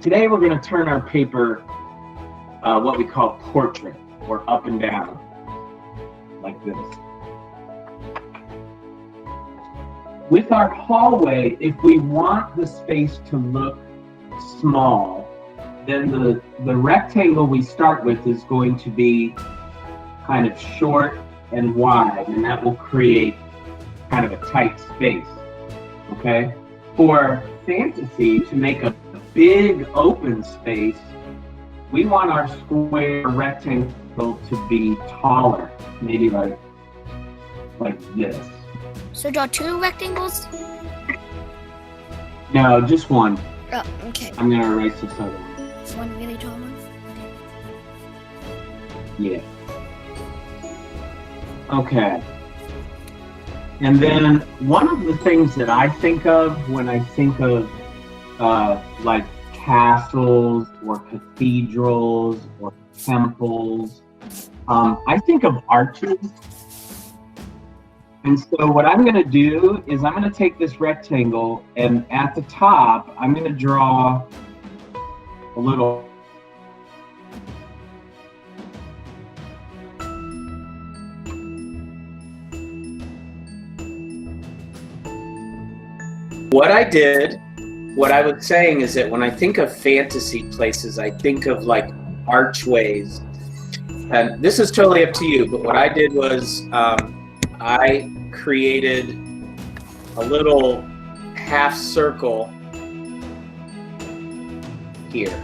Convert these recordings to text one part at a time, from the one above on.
today we're going to turn our paper what we call portrait, or up and down, like this. With our hallway, if we want the space to look small, then the rectangle we start with is going to be kind of short and wide, and that will create kind of a tight space, okay? For fantasy, to make a big open space, we want our square rectangle to be taller, maybe like this. So draw two rectangles? No, just one. Oh, okay. I'm gonna erase this other one. One really tall one? Yeah. Okay. And then one of the things that I think of when I think of like castles or cathedrals or temples, I think of arches. And so what I'm going to do is I'm going to take this rectangle, and at the top, I'm going to draw a little. What I was saying is that when I think of fantasy places, I think of like archways. And this is totally up to you, but what I did was I created a little half circle here.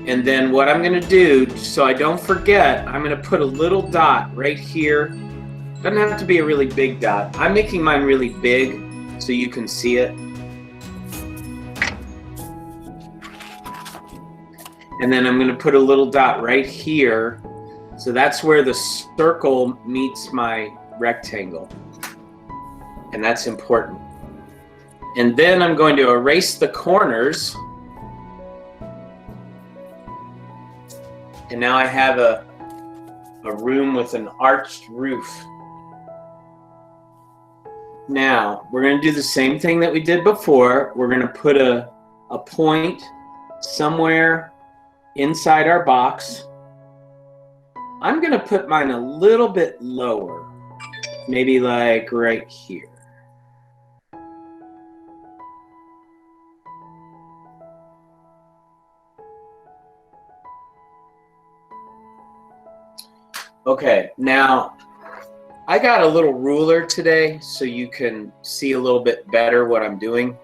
And then what I'm going to do, so I don't forget, I'm going to put a little dot right here. Doesn't have to be a really big dot. I'm making mine really big so you can see it. And then I'm going to put a little dot right here. So that's where the circle meets my rectangle. And that's important. And then I'm going to erase the corners. And now I have a room with an arched roof. Now, we're going to do the same thing that we did before. We're going to put a point somewhere inside our box. I'm going to put mine a little bit lower, maybe like right here. Okay, now I got a little ruler today so you can see a little bit better what I'm doing.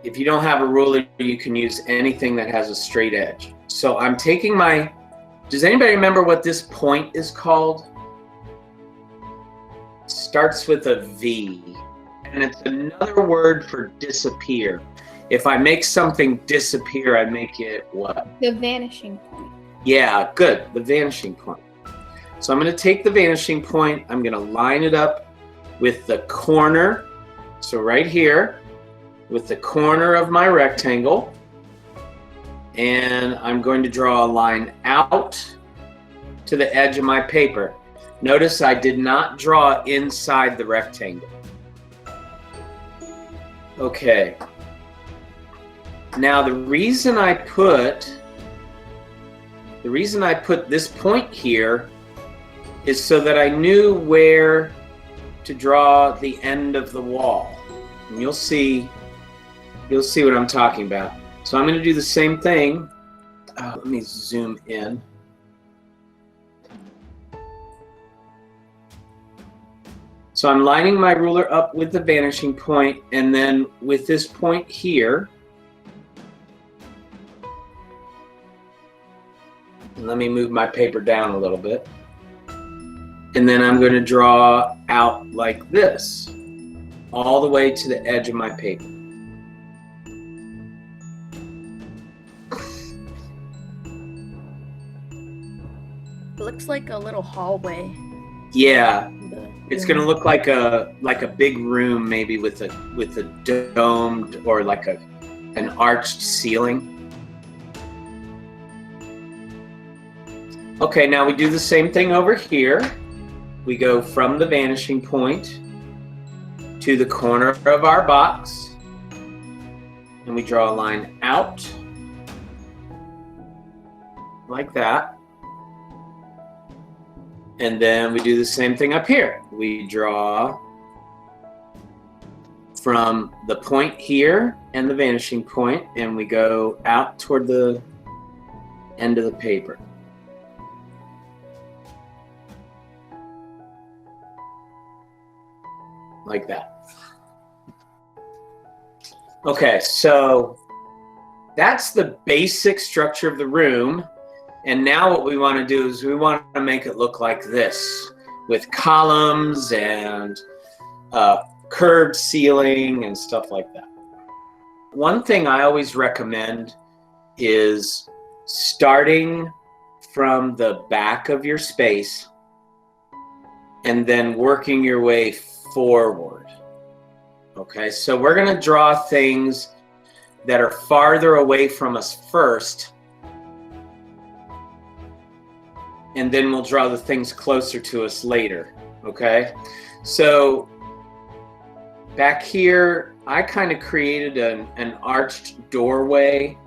If you don't have a ruler, you can use anything that has a straight edge. So I'm taking my, does anybody remember what this point is called? It starts with a V, and it's another word for disappear. If I make something disappear, I make it what? The vanishing point. Yeah, good, the vanishing point. So I'm going to take the vanishing point, I'm going to line it up with the corner, so right here, with the corner of my rectangle, and I'm going to draw a line out to the edge of my paper. Notice I did not draw inside the rectangle. Okay. Now the reason I put this point here is so that I knew where to draw the end of the wall. And you'll see what I'm talking about. So I'm going to do the same thing. Let me zoom in. So I'm lining my ruler up with the vanishing point, and then with this point here, and let me move my paper down a little bit. And then I'm going to draw out like this, all the way to the edge of my paper. It looks like a little hallway. Yeah, it's going to look like a big room, maybe with a domed or like an arched ceiling. Okay, now we do the same thing over here. We go from the vanishing point to the corner of our box. and we draw a line out like that. And then we do the same thing up here. We draw from the point here and the vanishing point, and we go out toward the end of the paper. Like that. Okay, so that's the basic structure of the room. And now what we want to do is we want to make it look like this, with columns and curved ceiling and stuff like that. One thing I always recommend is starting from the back of your space and then working your way forward. Okay, so we're going to draw things that are farther away from us first, and then we'll draw the things closer to us later. Okay, so back here, I kind of created an arched doorway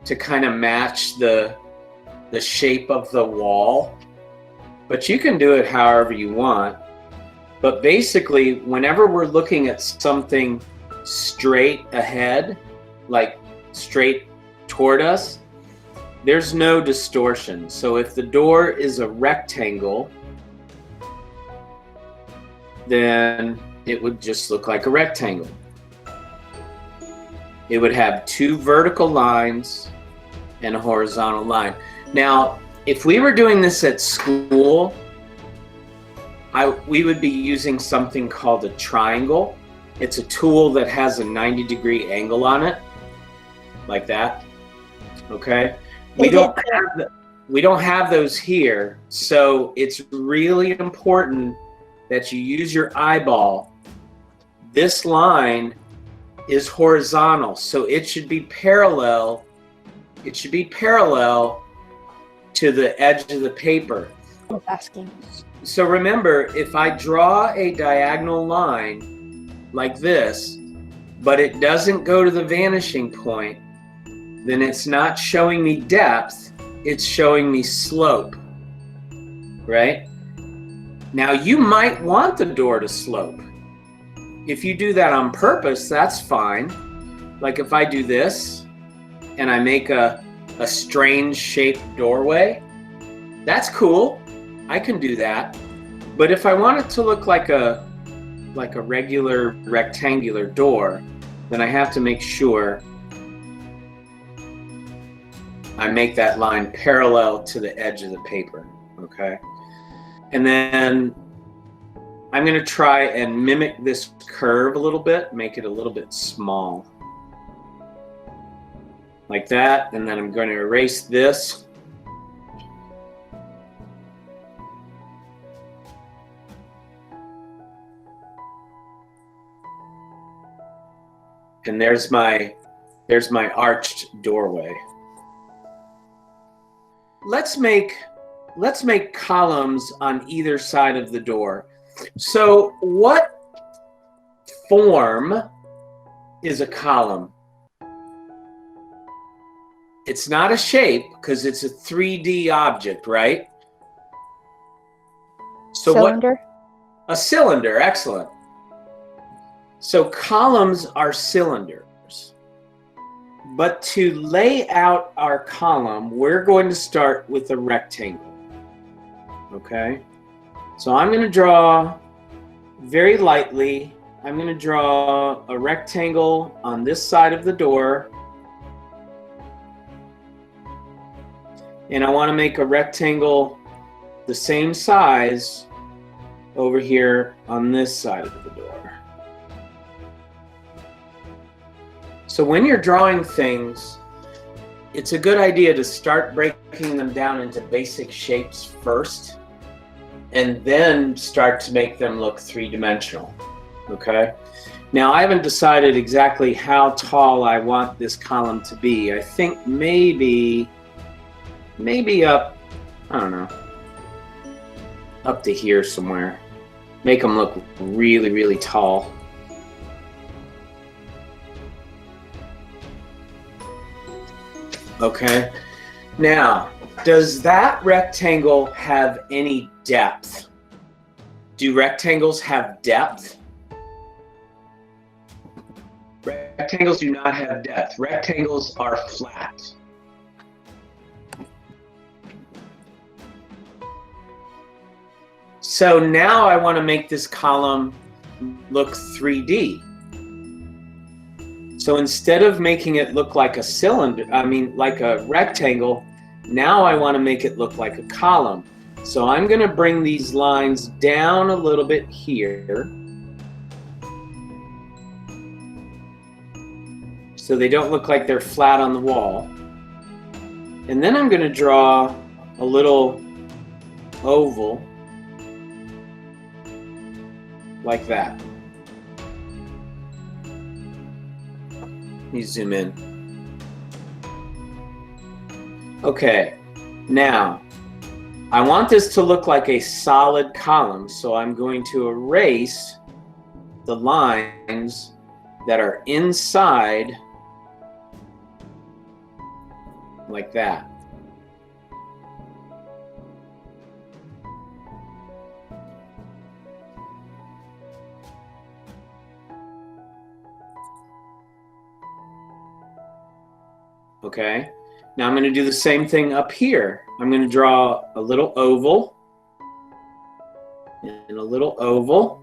to kind of match the shape of the wall, but you can do it however you want. But basically, whenever we're looking at something straight ahead, like straight toward us, there's no distortion. So if the door is a rectangle, then it would just look like a rectangle. It would have two vertical lines and a horizontal line. Now, if we were doing this at school, we would be using something called a triangle. It's a tool that has a 90-degree angle on it, like that. Okay? We don't have those here, so it's really important that you use your eyeball. This line is horizontal, so it should be parallel. It should be parallel to the edge of the paper. I was asking. So remember, if I draw a diagonal line like this, but it doesn't go to the vanishing point, then it's not showing me depth, it's showing me slope, right? Now you might want the door to slope. If you do that on purpose, that's fine. Like if I do this and I make a strange shaped doorway, that's cool. I can do that. But if I want it to look like a regular rectangular door, then I have to make sure I make that line parallel to the edge of the paper, okay? And then I'm going to try and mimic this curve a little bit, make it a little bit small. Like that, and then I'm going to erase this. And there's my arched doorway. Let's make columns on either side of the door. So what form is a column? It's not a shape because it's a 3D object, right? So Cylinder? A cylinder, excellent. So columns are cylinders. But to lay out our column, we're going to start with a rectangle. Okay? So I'm going to draw very lightly. I'm going to draw a rectangle on this side of the door. And I want to make a rectangle the same size over here on this side of the door. So when you're drawing things, it's a good idea to start breaking them down into basic shapes first, and then start to make them look three-dimensional, okay? Now, I haven't decided exactly how tall I want this column to be. I think maybe up, I don't know, up to here somewhere. Make them look really, really tall. Okay. Now, does that rectangle have any depth? Do rectangles have depth? Rectangles do not have depth. Rectangles are flat. So now I want to make this column look 3D. So instead of making it look like a cylinder, like a rectangle, now I want to make it look like a column. So I'm going to bring these lines down a little bit here, so they don't look like they're flat on the wall. And then I'm going to draw a little oval like that. Let me zoom in. Okay, now I want this to look like a solid column, so I'm going to erase the lines that are inside like that. Okay, now I'm going to do the same thing up here. I'm going to draw a little oval and a little oval.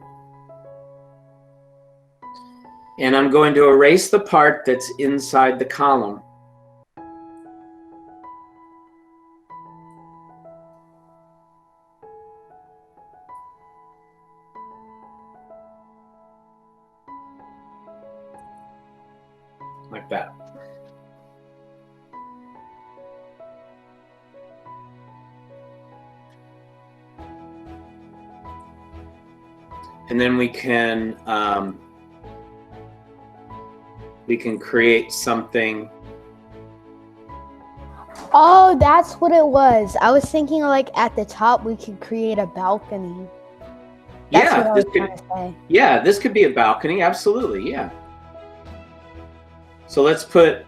And I'm going to erase the part that's inside the column. Like that. And then we can create something. Oh, that's what it was. I was thinking like at the top we could create a balcony. That's what I was trying to say. Yeah, this could be a balcony. Absolutely, yeah. So let's put.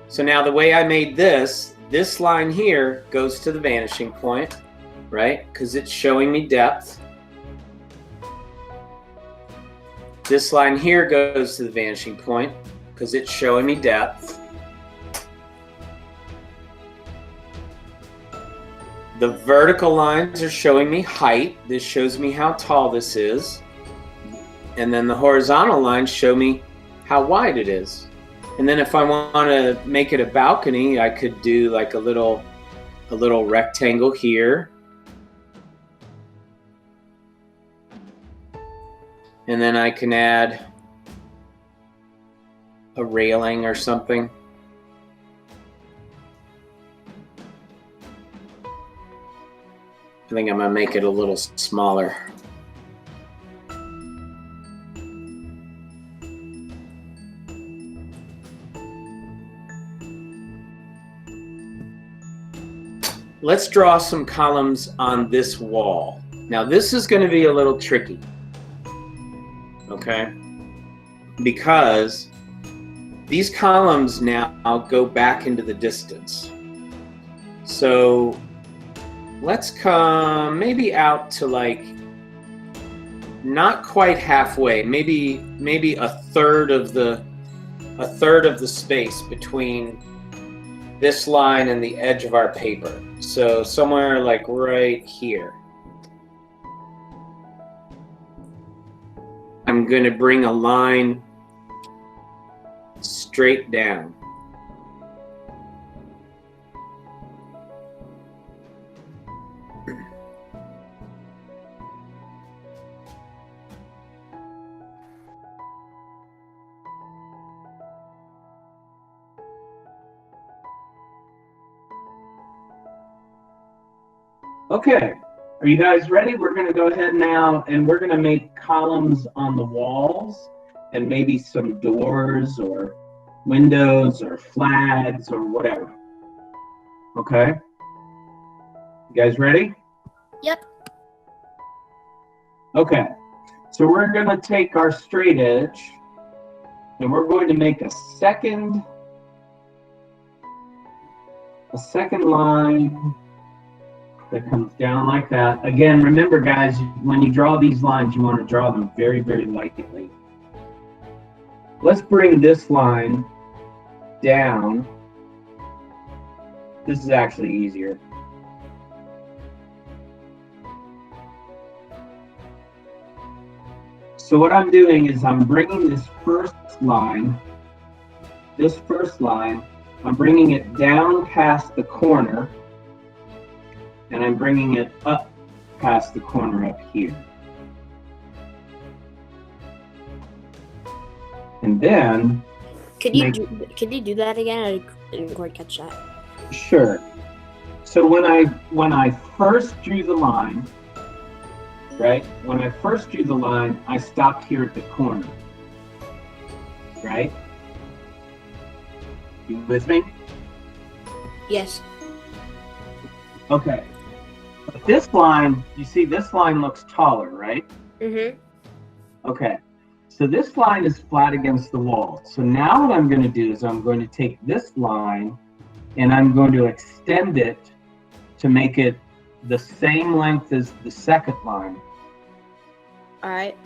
So now the way I made this line here goes to the vanishing point, right? Because it's showing me depth. This line here goes to the vanishing point because it's showing me depth. The vertical lines are showing me height. This shows me how tall this is. And then the horizontal lines show me how wide it is. And then if I want to make it a balcony, I could do like a little rectangle here. And then I can add a railing or something. I think I'm gonna make it a little smaller. Let's draw some columns on this wall. Now this is going to be a little tricky, okay? Because these columns now go back into the distance. So let's come maybe out to like not quite halfway, maybe a third of the space between this line and the edge of our paper. So somewhere like right here. I'm going to bring a line straight down. Okay, are you guys ready? We're going to go ahead now and we're going to make columns on the walls and maybe some doors or windows or flags or whatever. Okay? You guys ready? Yep. Okay, so we're going to take our straight edge And we're going to make a second line that comes down like that. Again, remember guys, when you draw these lines, you want to draw them very, very lightly. Let's bring this line down. This is actually easier. So what I'm doing is I'm bringing this first line, I'm bringing it down past the corner, and I'm bringing it up past the corner up here. And then, Could you do that again? I didn't quite catch that. sure. So when I first drew the line, right? When I first drew the line, I stopped here at the corner, right? You with me? Yes. Okay. But this line, you see this line looks taller, right? Mm-hmm. Okay. So this line is flat against the wall. So now what I'm going to do is I'm going to take this line and I'm going to extend it to make it the same length as the second line. All right.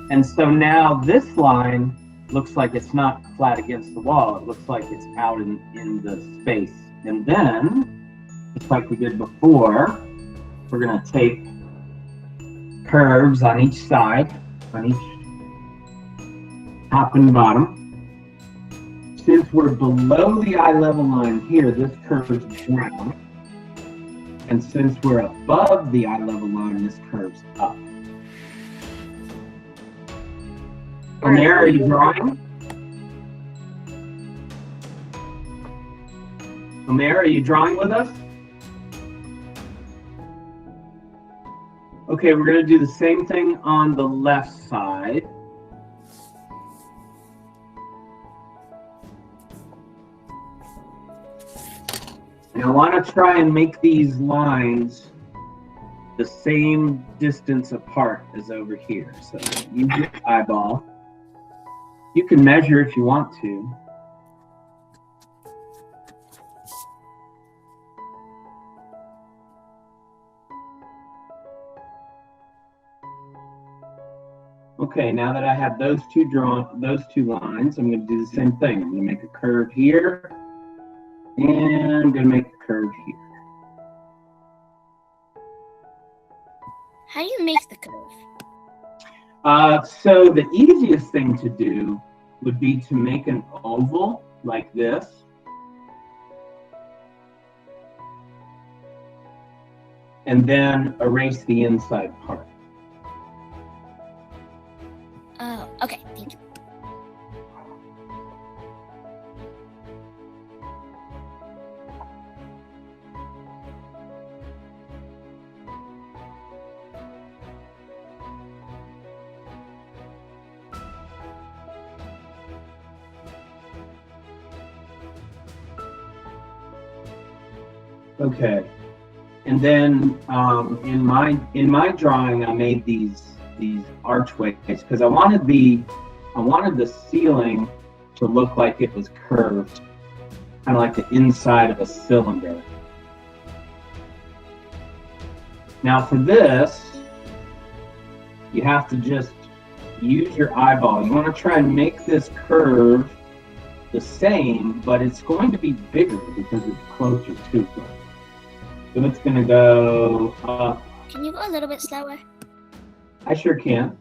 And so now this line looks like it's not flat against the wall. It looks like it's out in the space. And then, just like we did before, we're going to take curves on each side, on each top and bottom. Since we're below the eye level line here, this curve is down. And since we're above the eye level line, this curve's up. Omer, are you drawing? Omer, are you drawing with us? Okay, we're going to do the same thing on the left side. And I want to try and make these lines the same distance apart as over here. So use your eyeball. You can measure if you want to. Okay, now that I have those two lines, I'm going to do the same thing. I'm going to make a curve here, and I'm going to make a curve here. How do you make the curve? So the easiest thing to do would be to make an oval like this. And then erase the inside part. Oh, okay, thank you. Okay, and then in my drawing, I made these archways because I wanted the ceiling to look like it was curved, kind of like the inside of a cylinder. Now for this, you have to just use your eyeball. You want to try and make this curve the same, but it's going to be bigger because it's closer to it. So it's going to go up. Can you go a little bit slower? I sure can.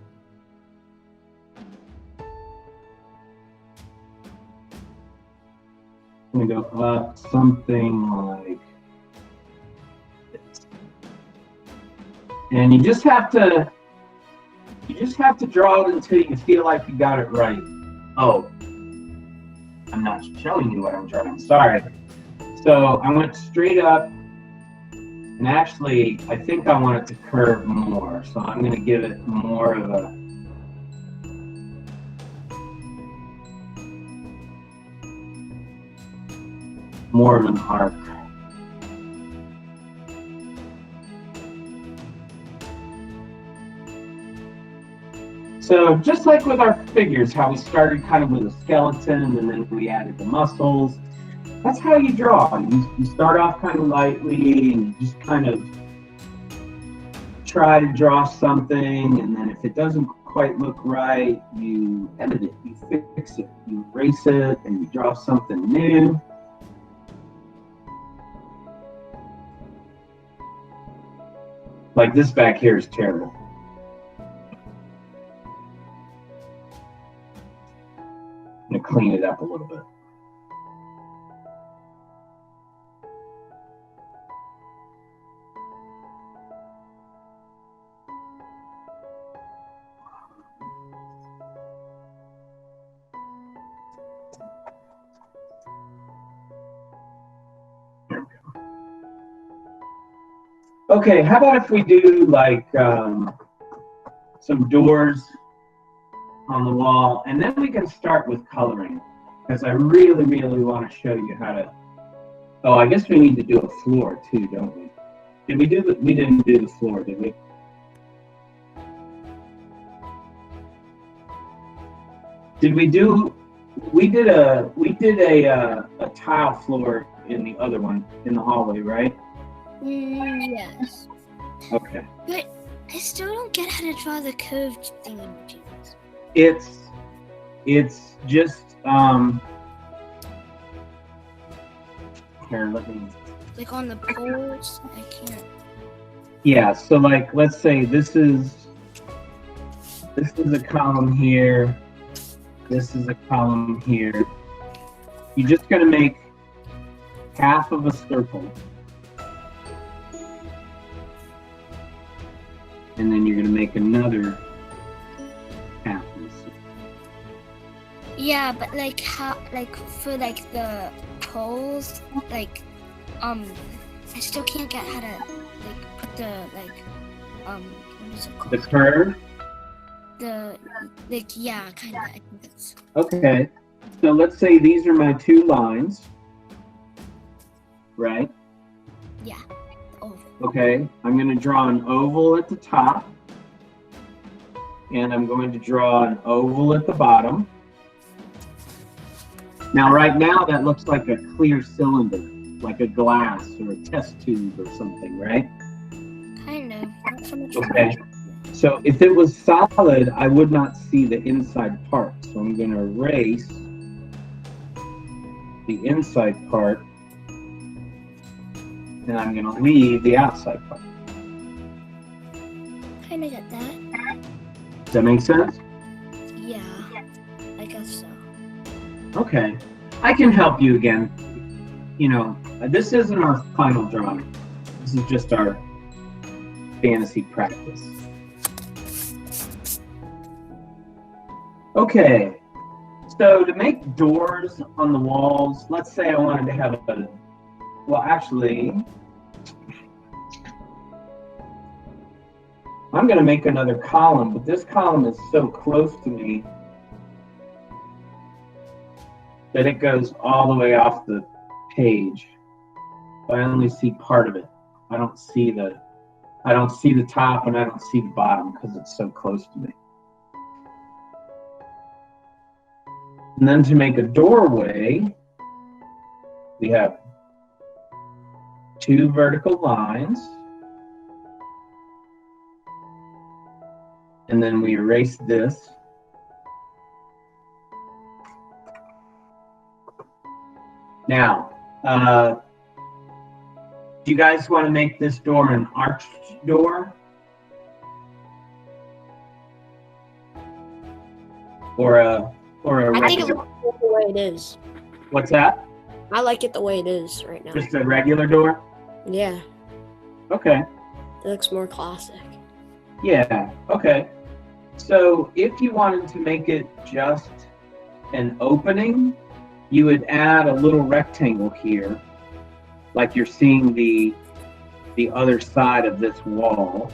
I'm going to go up something like this. And you just have to draw it until you feel like you got it right. Oh, I'm not showing you what I'm drawing. Sorry. So I went straight up. And actually, I think I want it to curve more, so I'm going to give it more of an arc. So just like with our figures, how we started kind of with a skeleton and then we added the muscles, that's how you draw. You start off kind of lightly and you just kind of try to draw something, and then if it doesn't quite look right, you edit it, you fix it, you erase it, and you draw something new. Like this back here is terrible. I'm gonna clean it up a little bit. Okay, how about if we do like some doors on the wall, and then we can start with coloring, because I really, really want to show you how to. Oh, I guess we need to do a floor too, don't we? Did we do the? We didn't do the floor, did we? Did we do? We did a tile floor in the other one in the hallway, right? Yes. Okay. But I still don't get how to draw the curved thingy. It's just here, let me. Like on the poles, I can't. Yeah, so like let's say this is a column here, this is a column here. You're just gonna make half of a circle. And then you're gonna make another half of a circle. Yeah, but like how, like for like the poles, like I still can't get how to like put the like what is it called? The curve? The like yeah, kind of. I think that's. Okay. So let's say these are my two lines, right? Yeah. Oval. Okay, I'm going to draw an oval at the top, and I'm going to draw an oval at the bottom. Now, right now, that looks like a clear cylinder, like a glass or a test tube or something, right? Kind of. Not so much. Okay. So if it was solid, I would not see the inside part. So I'm going to erase the inside part, and I'm going to leave the outside part. Kind of get that. Does that make sense? Yeah. I guess so. Okay. I can help you again. You know, this isn't our final drawing. This is just our fantasy practice. Okay. So to make doors on the walls, let's say I wanted to have a, well, actually, I'm going to make another column, but this column is so close to me that it goes all the way off the page. I only see part of it. I don't see the top, and I don't see the bottom because it's so close to me. And then to make a doorway, we have two vertical lines. And then we erase this. Now, do you guys want to make this door an arched door? Or a I think it's regular? the way it is. What's that? I like it the way it is right now. Just a regular door? Yeah, Okay. it looks more classic. Yeah, okay. So if you wanted to make it just an opening, you would add a little rectangle here, like you're seeing the other side of this wall.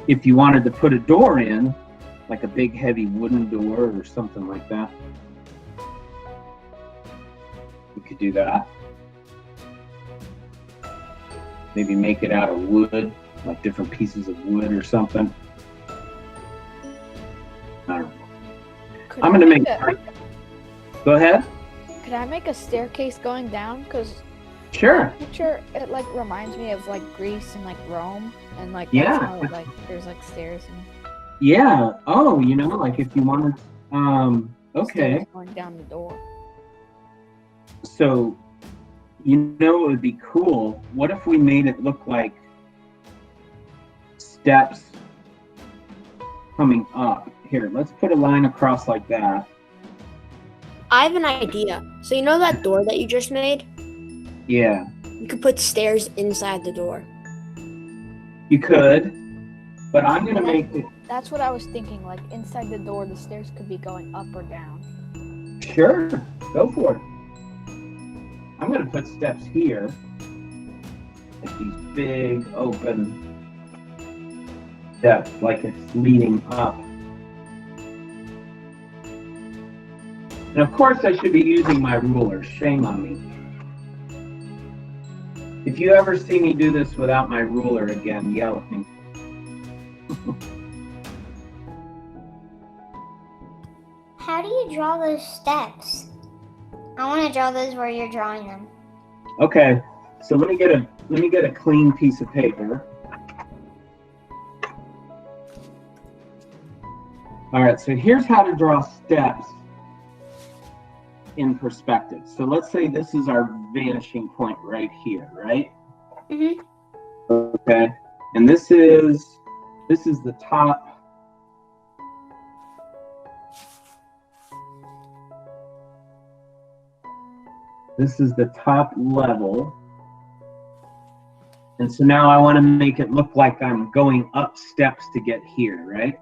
If you wanted to put a door in, like a big heavy wooden door or something like that, you could do that. Maybe make it out of wood, like different pieces of wood or something. don't know. Could I'm I going to make. a- Go ahead. Could I make a staircase going down? Because Sure. picture it like reminds me of like Greece and like Rome, and like Yeah. that's how, like there's like stairs and Yeah. Oh, like if you wanted. Okay. stairs going down the door. So, it would be cool. What if we made it look like steps coming up? Here, let's put a line across like that. I have an idea. So you know that door that you just made? Yeah, You could put stairs inside the door. you could, but I'm gonna make it. That's what I was thinking. Like inside the door, the stairs could be going up or down. Sure, go for it. I'm gonna put steps here, like these big open steps, like it's leading up. And of course, I should be using my ruler. Shame on me. If you ever see me do this without my ruler again, yell at me. How do you draw those steps? I want to draw those where you're drawing them. Okay, so let me get a clean piece of paper. All right, so here's how to draw steps in perspective. So let's say this is our vanishing point right here, right? Mhm. Okay, and this is the top. This is the top level. And so now I want to make it look like I'm going up steps to get here, right?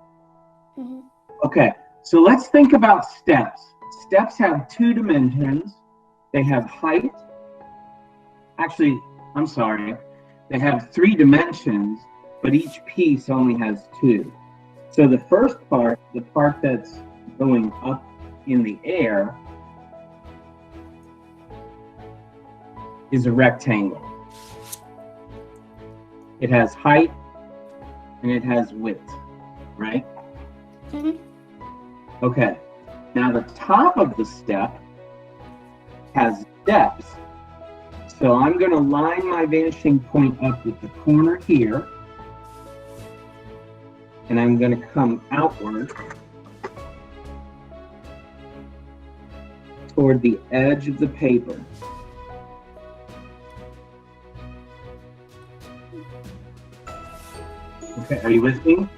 Mhm. Okay, so let's think about steps. Steps have two dimensions. They have height. Actually, I'm sorry. They have three dimensions, but each piece only has two. So the first part, the part that's going up in the air, is a rectangle. It has height and it has width, right? Mhm. Okay, now the top of the step has depth. So I'm going to line my vanishing point up with the corner here. And I'm going to come outward toward the edge of the paper. Okay, are you with me?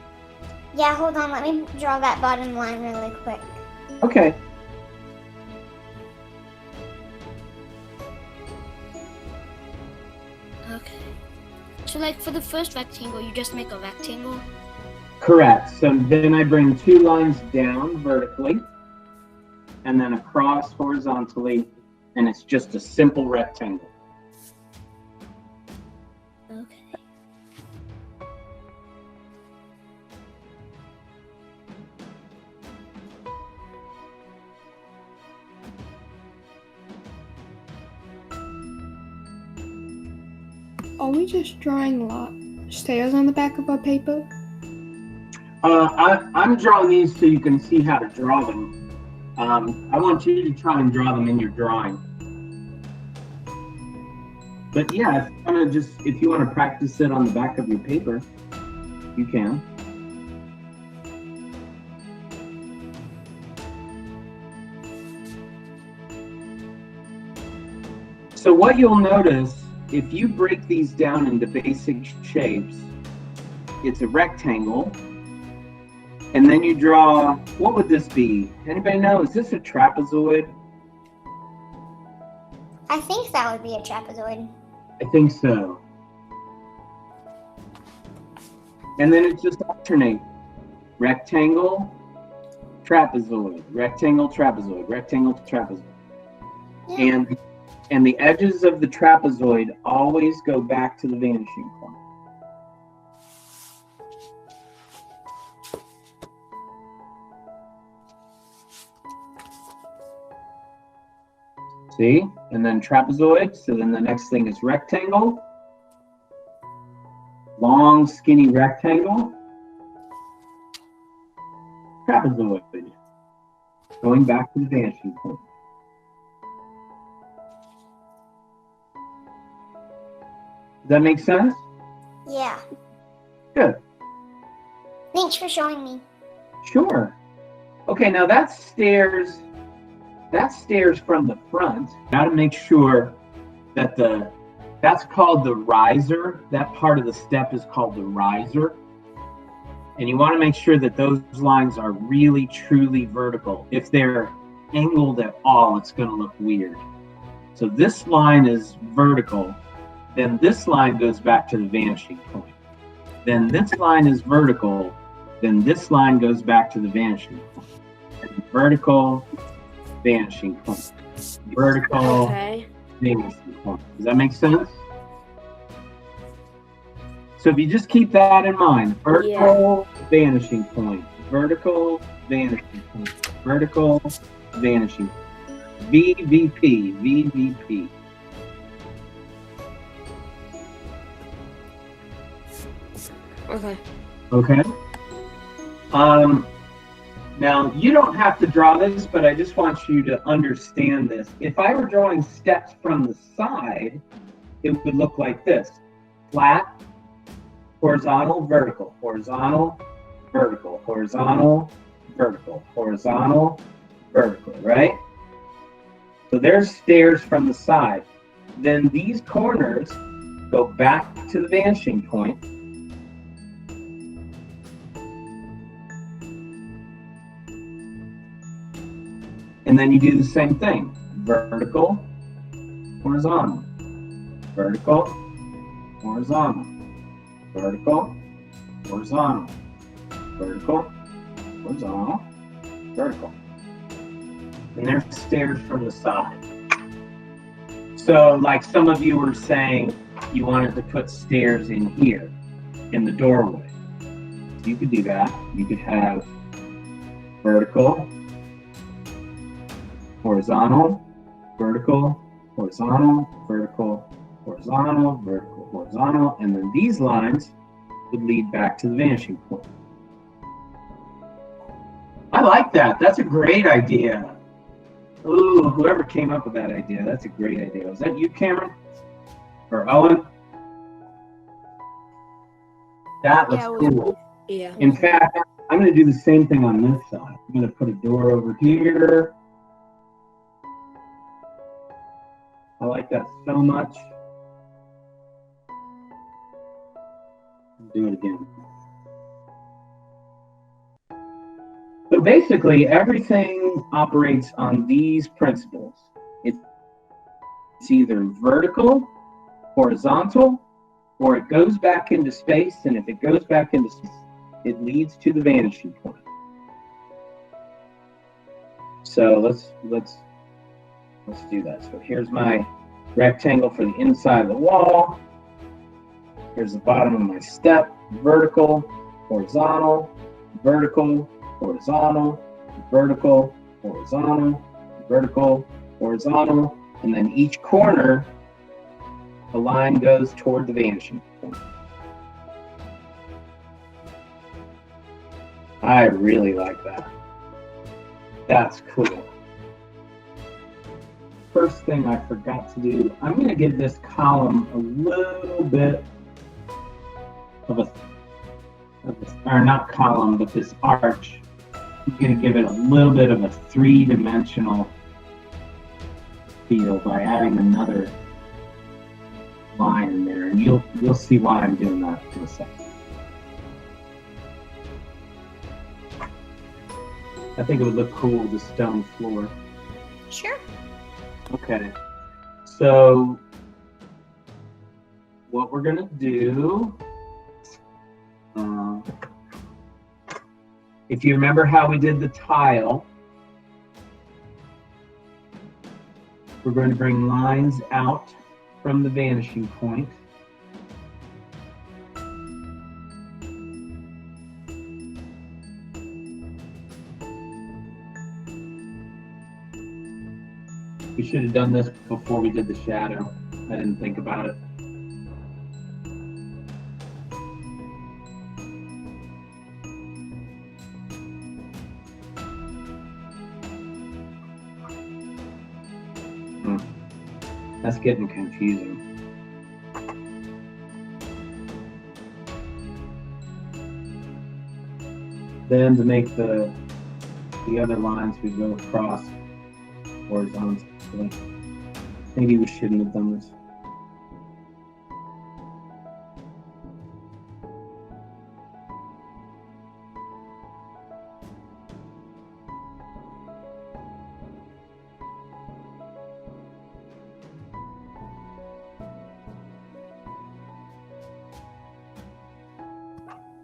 Yeah, hold on. Let me draw that bottom line really quick. Okay. Okay. So like for the first rectangle, you just make a rectangle. Correct. So then I bring two lines down vertically and then across horizontally, and it's just a simple rectangle. Okay. Are we just drawing stairs on the back of our paper? I'm drawing these so you can see how to draw them. I want you to try and draw them in your drawing. But yeah, if you want to practice it on the back of your paper, you can. So what you'll notice, if you break these down into basic shapes, it's a rectangle, and then you draw, what would this be? Anybody know? Is this a trapezoid? I think that would be a trapezoid. I think so. And then it just alternate. Rectangle, trapezoid, rectangle, trapezoid, rectangle, trapezoid. Yeah. And the edges of the trapezoid always go back to the vanishing point. See? And then trapezoid. So then the next thing is rectangle. Long, skinny rectangle. trapezoid going back to the vanishing point. Does that make sense? Yeah. Good. Thanks for showing me. Sure. Okay, now that's stairs from the front. Got to make sure that that's called the riser. That part of the step is called the riser. And you want to make sure that those lines are really, truly vertical. If they're angled at all, it's going to look weird. So this line is vertical. Then this line goes back to the vanishing point. Then this line is vertical. Then this line goes back to the vanishing point. And vertical, vanishing point. Vertical, Okay. vanishing point. Does that make sense? So if you just keep that in mind, vertical, vanishing point, vertical, vanishing point, vertical, vanishing point. VVP, VVP. Okay. Okay. Now you don't have to draw this, but I just want you to understand this. If I were drawing steps from the side, it would look like this: flat, horizontal, vertical, horizontal, vertical, horizontal, vertical, horizontal, vertical, right? So there's stairs from the side. Then these corners go back to the vanishing point. And then you do the same thing: vertical, horizontal, vertical, horizontal, vertical, horizontal, vertical, horizontal, vertical. And there's stairs from the side. So like some of you were saying you wanted to put stairs in here, in the doorway. You could do that. You could have vertical, horizontal, vertical, horizontal, vertical, horizontal, vertical, horizontal, and then these lines would lead back to the vanishing point. I like that. That's a great idea. Ooh, whoever came up with that idea, that's a great idea. Was that you, Cameron? Or Owen? That looks Yeah, it was cool. Yeah. In fact, I'm going to do the same thing on this side. I'm going to put a door over here. I like that so much. Do it again. So basically, everything operates on these principles. It's either vertical, horizontal, or it goes back into space. And if it goes back into space, it leads to the vanishing point. So let's do that. So here's my rectangle for the inside of the wall. Here's the bottom of my step: vertical, horizontal, vertical, horizontal, vertical, horizontal, vertical, horizontal, and then each corner, the line goes toward the vanishing point. I really like that. That's cool. First thing I forgot to do, I'm going to give this column a little bit of a, or not column, but this arch. I'm going to give it a little bit of a three-dimensional feel by adding another line in there, and you'll see why I'm doing that in a second. I think it would look cool with the stone floor. Sure. Okay, so what we're gonna do, if you remember how we did the tile, we're going to bring lines out from the vanishing point. We should have done this before we did the shadow. I didn't think about it. That's getting confusing. Then to make the other lines, we go across horizontally. Maybe we shouldn't have done this.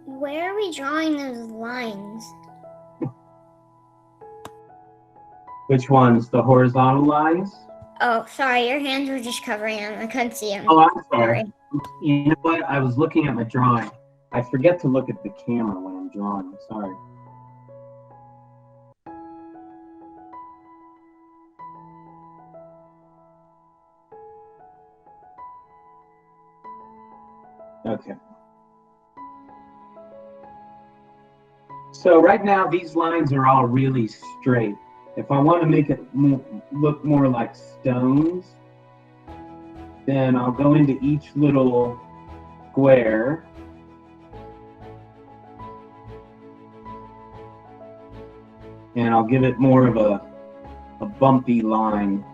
Where are we drawing those lines? Which ones? The horizontal lines? Oh, sorry, your hands were just covering them. I couldn't see them. Oh, I'm sorry. You know what? I was looking at my drawing. I forget to look at the camera when I'm drawing. I'm sorry. Okay. So right now, these lines are all really straight. If I want to make it look more like stones, then I'll go into each little square. And I'll give it more of a bumpy line.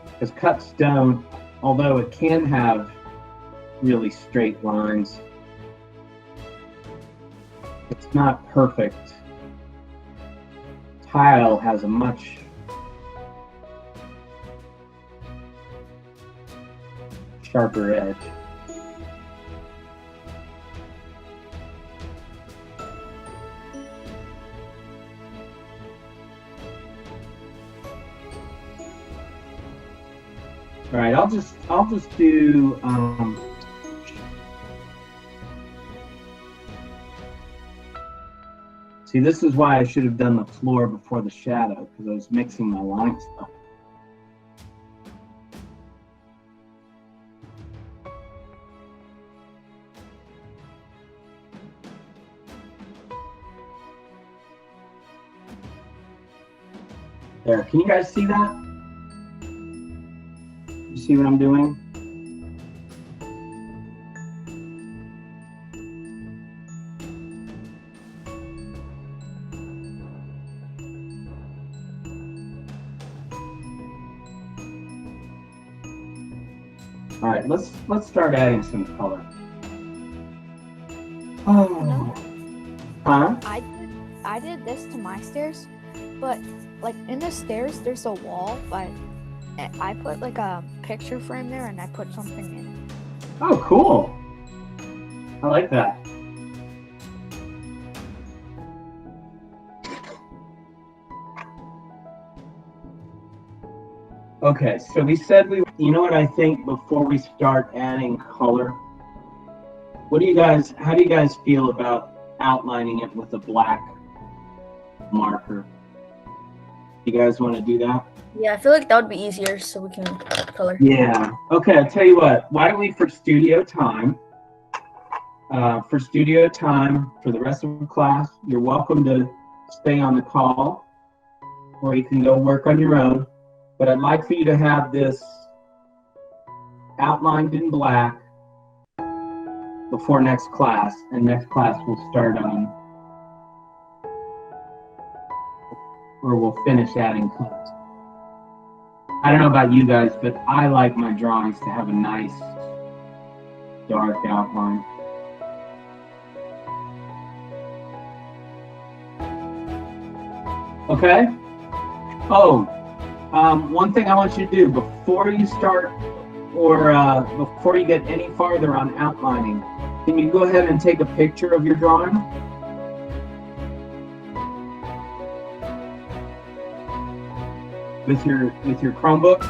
Because cut stone, although it can have really straight lines, it's not perfect. Tile has a much sharper edge. All right, I'll just do see, this is why I should have done the floor before the shadow, because I was mixing my line stuff. There, can you guys see that? You see what I'm doing? All right, let's start adding some color. Oh, huh? I did this to my stairs, but like in the stairs there's a wall, but I put like a picture frame there and I put something in. Oh, cool. I like that. Okay, so we said you know what I think before we start adding color? How do you guys feel about outlining it with a black marker? You guys want to do that? Yeah, I feel like that would be easier so we can color. Yeah. Okay, I'll tell you what. Why don't we, for studio time, for the rest of the class, you're welcome to stay on the call, or you can go work on your own. But I'd like for you to have this outlined in black before next class, and next class will start on, or we'll finish adding colors. I don't know about you guys, but I like my drawings to have a nice dark outline. Okay? Oh, one thing I want you to do before you start, or before you get any farther on outlining, can you go ahead and take a picture of your drawing? With your Chromebook?